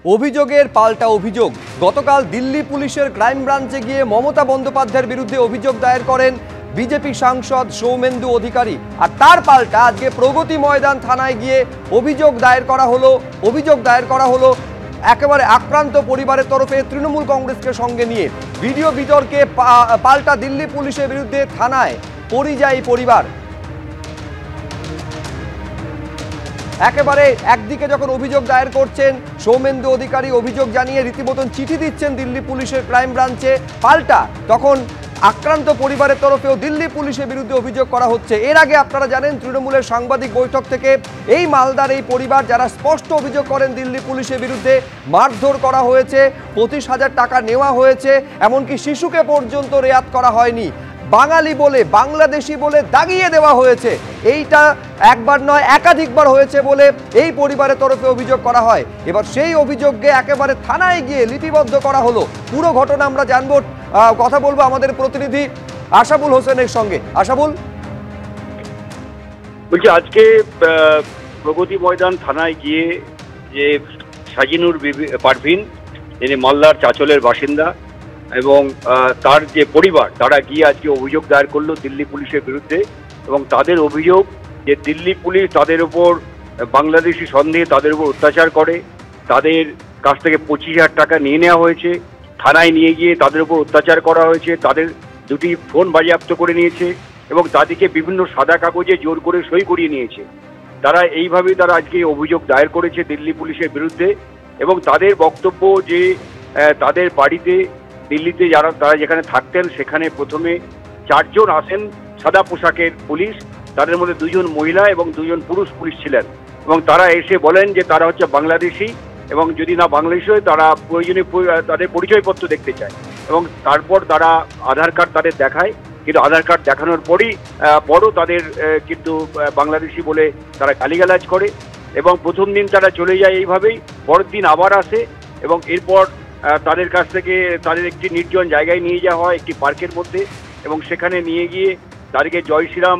অভিযোগের পাল্টা অভিযোগ। গতকাল দিল্লি পুলিশের ক্রাইম ব্রাঞ্চে গিয়ে মমতা বন্দ্যোপাধ্যায়ের বিরুদ্ধে অভিযোগ দায়ের করেন বিজেপি সাংসদ সৌমেন্দু অধিকারী। আর তার পাল্টা আজকে প্রগতি ময়দান থানায় গিয়ে অভিযোগ দায়ের করা হলো একেবারে আক্রান্ত পরিবারের তরফে তৃণমূল কংগ্রেসকে সঙ্গে নিয়ে। ভিডিও বিতর্কে পাল্টা দিল্লি পুলিশের বিরুদ্ধে থানায় পরিযায়ী পরিবার। একেবারে একদিকে যখন অভিযোগ দায়ের করছেন সৌমেন্দু অধিকারী, অভিযোগ জানিয়ে রীতিমতন চিঠি দিচ্ছেন দিল্লি পুলিশের ক্রাইম ব্রাঞ্চে, পাল্টা তখন আক্রান্ত পরিবারের তরফেও দিল্লি পুলিশের বিরুদ্ধে অভিযোগ করা হচ্ছে। এর আগে আপনারা জানেন তৃণমূলের সাংবাদিক বৈঠক থেকে এই মালদার এই পরিবার যারা স্পষ্ট অভিযোগ করেন দিল্লি পুলিশের বিরুদ্ধে মারধর করা হয়েছে, 25,000 টাকা নেওয়া হয়েছে, এমনকি শিশুকে পর্যন্ত রেয়াত করা হয়নি, বাঙালি বলে বাংলাদেশি বলে দাগিয়ে দেওয়া হয়েছে। এইটা একবার নয় একাধিকবার হয়েছে বলে এই পরিবারের তরফে অভিযোগ করা হয়। এবার সেই অভিযোগকে একেবারে থানায় গিয়ে লিপিবদ্ধ করা হলো। পুরো ঘটনা আমরা জানবো, কথা বলবো আমাদের প্রতিনিধি আশাবুল হোসেনের সঙ্গে। আশাবুল, বলছি আজকে প্রগতি ময়দান থানায় গিয়ে যে সাজিনুর পারভিন, যিনি মালদার চাচলের বাসিন্দা, এবং তার যে পরিবার, তারা গিয়ে আজকে অভিযোগ দায়ের করলো দিল্লি পুলিশের বিরুদ্ধে। এবং তাদের অভিযোগ যে দিল্লি পুলিশ তাদের উপর বাংলাদেশি সন্দেহে তাদের উপর অত্যাচার করে, তাদের কাছ থেকে 25,000 টাকা নিয়ে নেওয়া হয়েছে, থানায় নিয়ে গিয়ে তাদের উপর অত্যাচার করা হয়েছে, তাদের 2টি ফোন বাজেয়াপ্ত করে নিয়েছে এবং তাদেরকে বিভিন্ন সাদা কাগজে জোর করে সই করিয়ে নিয়েছে। তারা এইভাবেই তারা আজকে অভিযোগ দায়ের করেছে দিল্লি পুলিশের বিরুদ্ধে। এবং তাদের বক্তব্য যে তাদের বাড়িতে দিল্লিতে তারা যেখানে থাকতেন সেখানে প্রথমে 4 জন আসেন সাদা পোশাকের পুলিশ, তাদের মধ্যে 2 জন মহিলা এবং 2 জন পুরুষ পুলিশ ছিলেন। এবং তারা এসে বলেন যে তারা হচ্ছে বাংলাদেশি এবং যদি না বাংলাদেশি হয় তারা প্রয়োজনীয় তাদের পরিচয়পত্র দেখতে চায়। এবং তারপর তারা আধার কার্ড তাদের দেখায়, কিন্তু আধার কার্ড দেখানোর পরও তাদের কিন্তু বাংলাদেশি বলে তারা গালিগালাজ করে। এবং প্রথম দিন তারা চলে যায় এইভাবেই, পরের দিন আবার আসে এবং এরপর তাদের কাছ থেকে তাদের একটি নির্জন জায়গায় নিয়ে যাওয়া হয়, একটি পার্কের মধ্যে, এবং সেখানে নিয়ে গিয়ে তাদেরকে জয় শ্রীরাম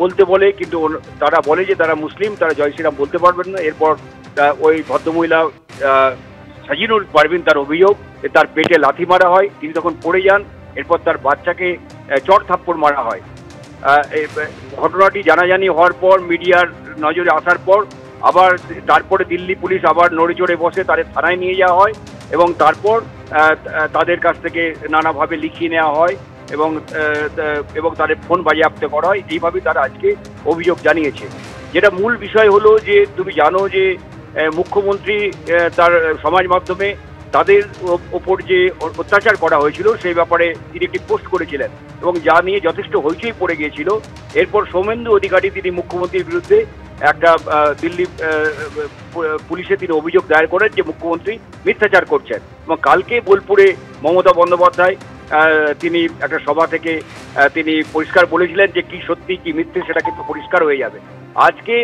বলতে বলে, কিন্তু তারা বলে যে তারা মুসলিম, তারা জয় শ্রীরাম বলতে পারবেন না। এরপর ওই ভদ্রমহিলা সাজিনুর পারভিন, তার অভিযোগ তার পেটে লাথি মারা হয়, তিনি তখন পড়ে যান। এরপর তার বাচ্চাকে চড় থাপ্পড় মারা হয়। ঘটনাটি জানাজানি হওয়ার পর, মিডিয়ার নজরে আসার পর আবার তারপরে দিল্লি পুলিশ আবার নড়ে চড়ে বসে, তাদের থানায় নিয়ে যাওয়া হয় এবং তারপর তাদের কাছ থেকে নানাভাবে লিখিয়ে নেওয়া হয় এবং তাদের ফোন বাজেয়াপ্ত করা হয়। এইভাবেই তারা আজকে অভিযোগ জানিয়েছে। যেটা মূল বিষয় হলো যে তুমি জানো যে মুখ্যমন্ত্রী তার সমাজ মাধ্যমে তাদের ওপর যে অত্যাচার করা হয়েছিল সেই ব্যাপারে তিনি একটি পোস্ট করেছিলেন এবং যা নিয়ে যথেষ্ট হইচই পড়ে গিয়েছিল। এরপর সৌমেন্দু অধিকারী তিনি মুখ্যমন্ত্রীর বিরুদ্ধে একটা দিল্লি পুলিশে তিনি অভিযোগ দায়ের করেন যে মুখ্যমন্ত্রী মিথ্যাচার করছেন। এবং কালকে বোলপুরে মমতা বন্দ্যোপাধ্যায় তিনি একটা সভা থেকে তিনি পরিষ্কার বলেছিলেন যে কি সত্যি কি মিথ্যে সেটা কিন্তু পরিষ্কার হয়ে যাবে। আজকে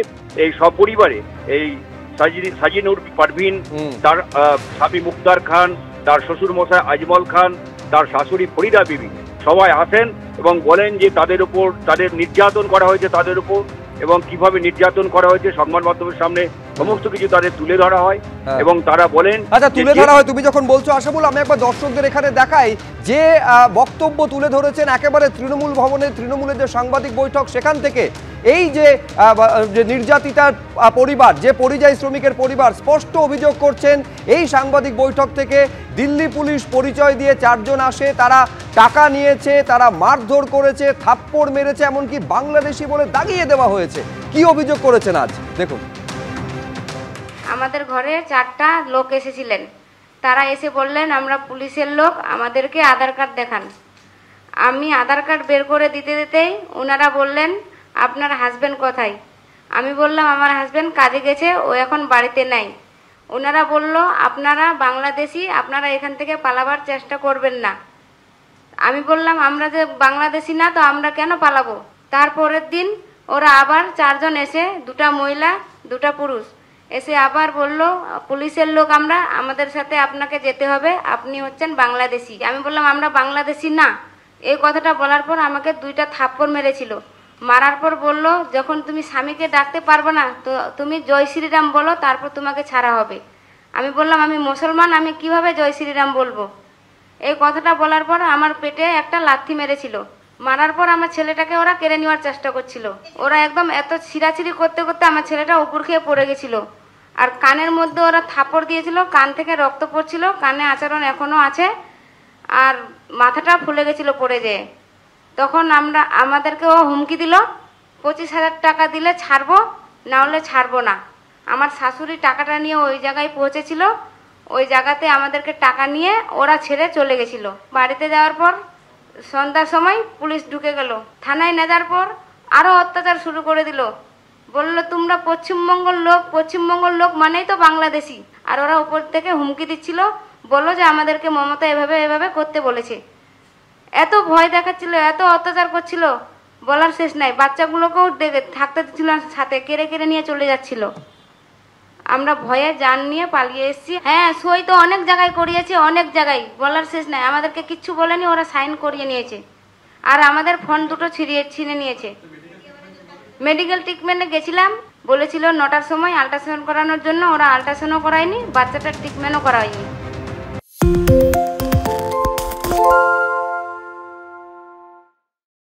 এই সপরিবারে এই সাজিনুর পারভিন, তার স্বামী মুক্তার খান, তার শ্বশুর মশাই আজমল খান, তার শাশুড়ি ফরিদা বিবি সবাই আসেন এবং বলেন যে তাদের উপর তাদের নির্যাতন করা হয়েছে, তাদের উপর এবং কিভাবে নির্যাতন করা হয়েছে সংবাদ মাধ্যমের সামনে সমস্ত কিছু তাদের তুলে ধরা হয়। এবং তারা বলেন, আচ্ছা তুলে ধরা হয়, তুমি যখন বলছো আশাবুল, আমি একবার দর্শকদের এখানে দেখাই যে বক্তব্য তুলে ধরেছেন একেবারে তৃণমূল ভবনে, তৃণমূলের যে সাংবাদিক বৈঠক সেখান থেকে। এই যে নির্যাতিতার পরিবার, যে পরিযায়ী শ্রমিকের পরিবার স্পষ্ট অভিযোগ করছেন এই সাংবাদিক বৈঠক থেকে দিল্লি পুলিশ পরিচয় দিয়ে 4 জন আসে, তারা টাকা নিয়েছে, তারা মারধর করেছে, থাপ্পড় মেরেছে, এমনকি বাংলাদেশি বলে দাগিয়ে দেওয়া হয়েছে। কি অভিযোগ করেছেন আজ দেখুন। আমাদের ঘরে 4টা লোক এসেছিলেন, তারা এসে বললেন আমরা পুলিশের লোক, আমাদেরকে আধার কার্ড দেখান। আমি আধার কার্ড বের করে দিতে দিতেই ওনারা বললেন আপনার হাজবেন্ড কোথায়? আমি বললাম আমার হাজবেন্ড কাজে গেছে, ও এখন বাড়িতে নাই। ওনারা বলল আপনারা বাংলাদেশি, আপনারা এখান থেকে পালাবার চেষ্টা করবেন না। আমি বললাম আমরা যে বাংলাদেশি না, তো আমরা কেন পালাবো? তারপরের দিন ওরা আবার 4 জন এসে, 2টা মহিলা 2টা পুরুষ এসে আবার বলল পুলিশের লোক আমরা, আমাদের সাথে আপনাকে যেতে হবে, আপনি হচ্ছেন বাংলাদেশি। আমি বললাম আমরা বাংলাদেশি না। এই কথাটা বলার পর আমাকে 2টা থাপ্পড় মেরেছিল। মারার পর বলল যখন তুমি স্বামীকে ডাকতে পারবে না তো তুমি জয় শ্রীরাম বলো, তারপর তোমাকে ছাড়া হবে। আমি বললাম আমি মুসলমান, আমি কিভাবে জয় শ্রীরাম বলবো? এই কথাটা বলার পর আমার পেটে একটা লাথি মেরেছিল। মারার পর আমার ছেলেটাকে ওরা কেড়ে নেওয়ার চেষ্টা করছিল। ওরা একদম এত ছিঁড়াছিঁড়ি করতে করতে আমার ছেলেটা উপর খেয়ে পড়ে গেছিল। আর কানের মধ্যে ওরা থাপড় দিয়েছিল, কান থেকে রক্ত পড়ছিল, কানে আচরণ এখনো আছে, আর মাথাটা ফুলে গেছিল পড়ে যেয়ে। তখন আমাদেরকে ও হুমকি দিল 25,000 টাকা দিলে ছাড়বো, না হলে ছাড়বো না। আমার শাশুড়ি টাকাটা নিয়ে ওই জায়গায় পৌঁছেছিল, ওই জায়গাতে আমাদেরকে টাকা নিয়ে ওরা ছেড়ে চলে গেছিল। বাড়িতে যাওয়ার পর সন্ধ্যার সময় পুলিশ ঢুকে গেল। থানায় নেওয়ার পর আরও অত্যাচার শুরু করে দিল। বললো তোমরা পশ্চিমবঙ্গের লোক মানেই তো বাংলাদেশি। আর ওরা উপর থেকে হুমকি দিচ্ছিল, বললো যে আমাদেরকে মমতা এভাবে করতে বলেছে। এত ভয় দেখাচ্ছিল, এত অত্যাচার করছিল, বলার শেষ নাই। বাচ্চাগুলোকেও থাকতে দিচ্ছিল সাথে, কেড়ে কেড়ে নিয়ে চলে যাচ্ছিল। আমরা ভয়ে জান নিয়ে পালিয়ে এসেছি। হ্যাঁ, সই তো অনেক জায়গায় করিয়েছে, অনেক জায়গায়, বলার শেষ নাই। আমাদেরকে কিচ্ছু বলেনি, ওরা সাইন করিয়ে নিয়েছে। আর আমাদের ফোন দুটো ছিনে নিয়েছে। মেডিকেল ট্রিটমেন্টে গেছিলাম, বলেছিল 9টার সময় আল্ট্রাসাউন্ড করানোর জন্য। ওরা আল্ট্রাসাউন্ডও করায়নি, বাচ্চাটার ট্রিটমেন্টও করা হয়নি।